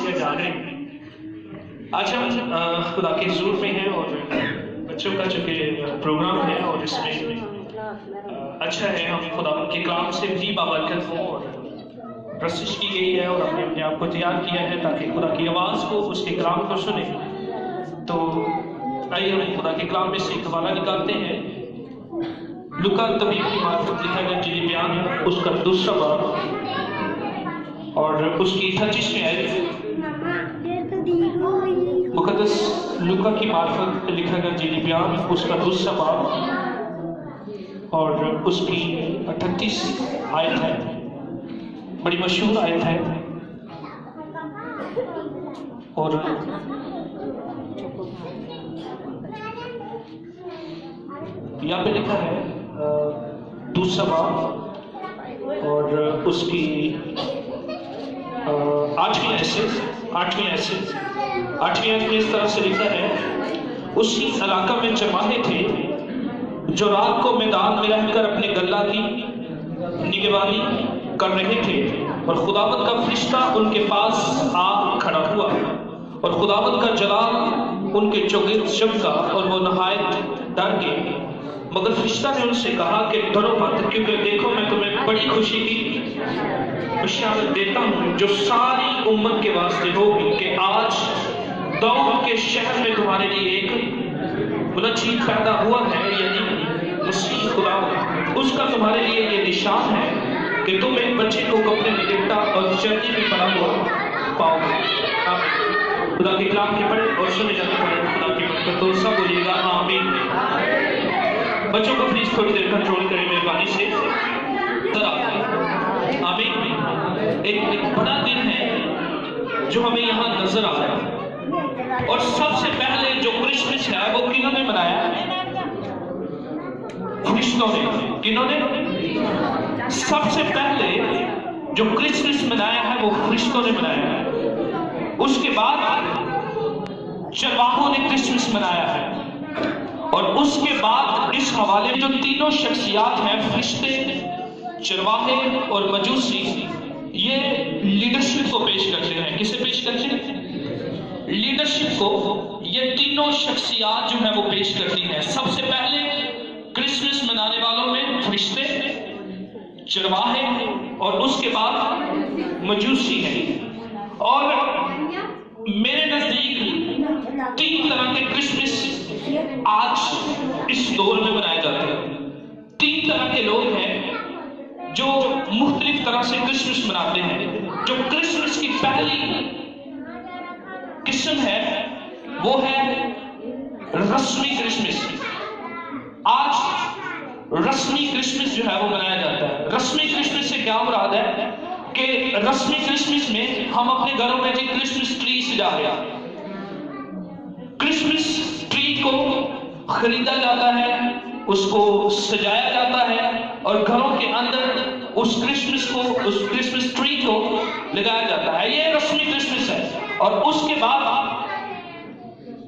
مسیح جا رہے ہیں۔ آج ہم خدا کے حضور میں ہیں اور بچوں کا چونکہ پروگرام ہے اور اس میں اچھا ہے ہم خدا کے کلام سے بھی بابرکت ہوں اور پرستش کی گئی ہے اور ہم نے اپنے آپ کو تیار کیا ہے تاکہ خدا کی آواز کو اس کے کلام کو سنیں۔ تو آئیے ہم خدا کے کلام میں سے ایک حوالہ نکالتے ہیں۔ لوکا طبیب کی معرفت لکھا گیا انجیل بیان اس کا 2 باب اور اس کی 38ویں آیت۔ مقدس لوکا کی معرفت لکھا گیا انجیل بیان اس کا 2 باب اور اس کی 38 آیت ہے، بڑی مشہور آیت ہے اور یہاں پہ لکھا ہے 2 باب اور اس کی 8ویں آیت میں اس طرح سے لکھا ہے، اسی علاقہ میں چرواہے تھے جو رات کو میدان میں رہ کر اپنے گلہ کی نگہبانی کر رہے تھے اور خداوند کا فرشتہ ان کے پاس آ کھڑا ہوا اور خداوند کا جلال ان کے چوگرد چمکا اور وہ نہایت ڈر گئے، مگر فرشتہ نے ان سے کہا کہ ڈرو مت، کیونکہ دیکھو میں تمہیں بڑی خوشی کی بشارت دیتا ہوں جو ساری امت کے واسطے ہوگی کہ آج داؤد کے شہر میں تمہارے لیے ایک منجی پیدا ہوا ہے، یعنی مسیح خدا، اس کا تمہارے لیے یہ نشان ہے کہ تم ایک بچے کو کپڑے میں لپٹا اور چرنی میں پڑا ہوا پاؤ گے۔ خدا کے کلام کے پڑھے اور سنے جانے پڑھے خدا کی برکت ہو، سب بولیے گا آمین۔ بچوں کو پلیز تھوڑی دیر کنٹرول کریں مہربانی سے، ذرا آمین۔ ایک بڑا دن ہے جو ہمیں یہاں نظر آ رہا ہے اور سب سے پہلے جو کرسمس ہے وہ کنہوں نے منایا ہے؟ فرشتوں نے۔ کنہوں نے؟ سب سے پہلے جو کرسمس منایا ہے وہ فرشتوں نے منایا ہے، اس کے بعد چرواہوں نے کرسمس منایا ہے اور اس کے بعد اس حوالے میں جو تینوں شخصیات ہیں، فرشتے، چرواہے اور مجوسی، یہ لیڈرشپ کو پیش کرتے ہیں۔ کسے پیش کرتے ہیں؟ لیڈرشپ کو یہ تینوں شخصیات جو ہیں وہ پیش کرتی ہیں۔ سب سے پہلے کرسمس منانے والوں میں فرشتے، چرواہے اور اس کے بعد مجوسی ہیں۔ اور میرے نزدیک 3 طرح کے کرسمس آج اس دور میں منائے جاتے ہیں۔ 3 طرح کے لوگ ہیں جو مختلف طرح سے کرسمس مناتے ہیں۔ جو کرسمس کی پہلی قسم ہے وہ ہے رسمی کرسمس۔ آج رسمی کرسمس جو ہے وہ منایا جاتا ہے۔ رسمی کرسمس سے کیا مراد ہے کہ رسمی کرسمس میں ہم اپنے گھروں میں جی کرسمس ٹری سجا رہے ہیں، کرسمس ٹری کو خریدا جاتا ہے، اس کو سجایا جاتا ہے اور گھروں کے اندر اس کرسمس ٹری کو لگایا جاتا ہے۔ یہ رسمی کرسمس ہے۔ اور اس کے بعد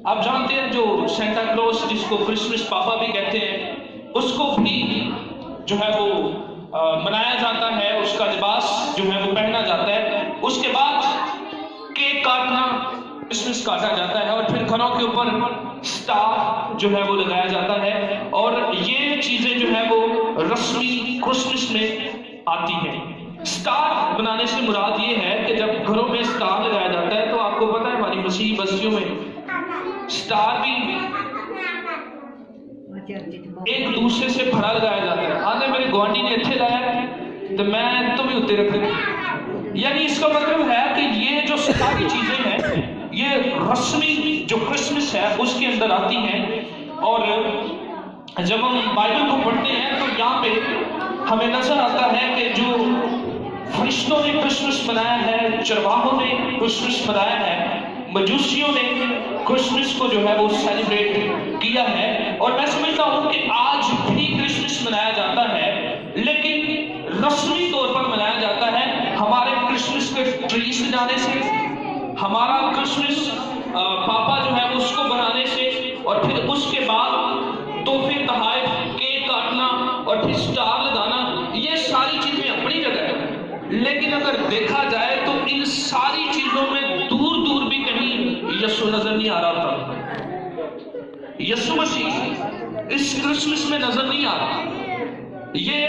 آپ جانتے ہیں جو سینٹا کلوز، جس کو کرسمس پاپا بھی کہتے ہیں، اس کو بھی جو ہے وہ منایا جاتا ہے، اس کا لباس جو ہے وہ پہنا جاتا ہے۔ اس کے بعد کیک کاٹنا، کرسمس کاٹا جاتا ہے اور پھر گھروں کے اوپر سٹار جو ہے وہ لگایا جاتا ہے اور یہ چیزیں جو ہے وہ رسمی کرسمس میں آتی ہیں۔ سٹار بنانے سے مراد یہ ہے کہ جب گھروں میں سٹار لگایا جاتا ہے تو آپ کو پتہ ہے ہماری مسیحی بستیوں میں سٹار بھی ایک دوسرے سے بھرا لگایا جاتا ہے۔ آنے میرے گوانڈی نے اتھے لایا ہے تو میں تو بھی اتنے رکھ دیں، یعنی اس کا مطلب ہے کہ یہ جو ساری چیزیں ہیں یہ رسمی جو کرسمس ہے اس کے اندر آتی ہیں۔ اور جب ہم بائبل کو پڑھتے ہیں تو یہاں پہ ہمیں نظر آتا ہے کہ جو فرشتوں نے کرسمس منایا ہے، چرواہوں نے کرسمس منایا ہے، مجوسیوں نے کرسمس کو جو ہے وہ سیلیبریٹ کیا ہے۔ اور میں سمجھتا ہوں کہ آج بھی کرسمس منایا جاتا ہے، لیکن رسمی طور پر منایا جاتا ہے ہمارے کرسمس کے ٹری سجانے سے، ہمارا کرسمس پاپا جو ہے اس کو بنانے سے، اور پھر اس کے بعد تحفے تحائف، کیک کاٹنا اور پھر سٹار لگانا، یہ ساری چیزیں اپنی جگہ ہے۔ لیکن اگر دیکھا جائے تو ان ساری چیزوں میں دور نہیں آ رہا ہوتا، یسوع مسیح اس کرسمس میں نظر نہیں آ رہا۔ یہ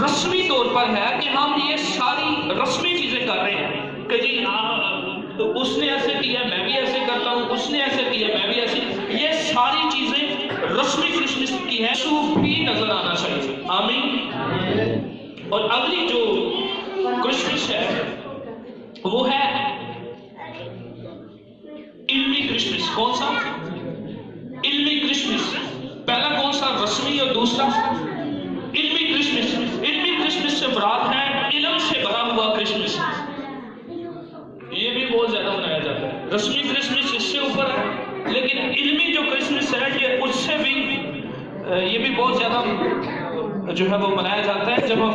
رسمی طور پر ہے کہ ہم یہ ساری رسمی چیزیں کر رہے ہیں کہ جی اس نے ایسے کیا میں بھی ایسے کرتا ہوں، اس نے ایسے کیا میں بھی ایسے، یہ ساری چیزیں رسمی کرسمس کی ہیں، یسوع بھی نظر آنا چاہیے۔ آمین۔ اور اگلی جو کرسمس ہے وہ ہے علمی کرسمس۔ کون سا؟ علمی کرسمس۔ پہلا کون سا؟ رسمی، اور دوسرا علمی کرسمس۔ علمی کرسمس سے مراد ہے علم سے بھرا ہوا کرسمس۔ یہ بھی بہت زیادہ منایا جاتا ہے۔ رسمی کرسمس اس سے اوپر ہے، لیکن علمی جو کرسمس ہے یہ اس سے بھی یہ بھی بہت زیادہ جو ہے وہ منایا جاتا ہے۔ جب ہم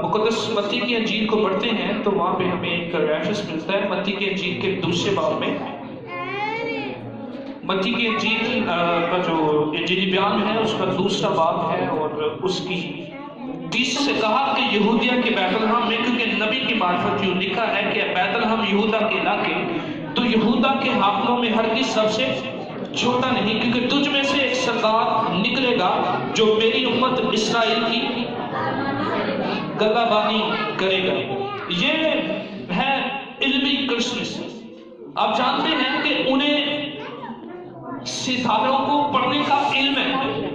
مقدس متی کی انجیل کو پڑھتے ہیں تو وہاں پہ ہمیں ایک ریفرنس ملتا ہے متی کی انجیل کے دوسرے باب میں۔ متی کی انجیل کا جو انجیلی بیان ہے اس کا دوسرا باب ہے، اور اس کی 30 سے کہا کہ یہودیہ کے بیت لحم میں، کیونکہ نبی کی معرفت یوں لکھا ہے کہ بیت لحم یہودا کے علاقے، تو یہودا کے حاکموں میں ہرگز سب سے چھوٹا نہیں، کیونکہ تجھ میں سے ایک سردار نکلے گا جو میری امت اسرائیل کی گلہ بانی کرے گا۔ یہ ہے علمی کرسمس۔ آپ جانتے ہیں کہ انہیں ستاروں کو پڑھنے کا علم ہے،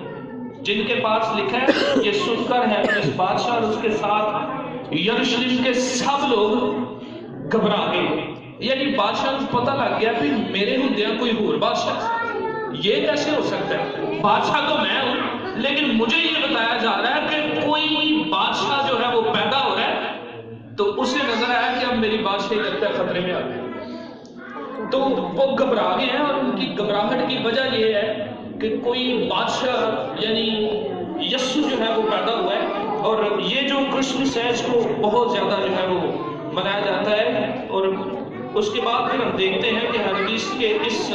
جن کے پاس لکھا ہے یہ سن کر ہے اس بادشاہ اور اس کے ساتھ یروشلم کے سب لوگ گھبرا گئے۔ یعنی بادشاہ کو پتہ لگ گیا کہ میرے ہندیاں کوئی اور بادشاہ، یہ کیسے ہو سکتا ہے؟ بادشاہ تو میں ہوں، لیکن مجھے یہ بتایا جا رہا ہے کہ کوئی بادشاہ جو ہے وہ پیدا ہو رہا ہے، تو اسے نظر آیا کہ اب میری بادشاہی لگتا ہے خطرے میں آ گئی، تو وہ گھبرا گئے ہیں۔ اور ان کی گھبراہٹ کی وجہ یہ ہے کہ کوئی بادشاہ یعنی یسوع جو ہے وہ پیدا ہوا ہے، اور یہ جو کرسمس ہے اس کو بہت زیادہ جو ہے وہ منایا جاتا ہے۔ اور اس کے بعد پھر ہم دیکھتے ہیں کہ حدیث کے اس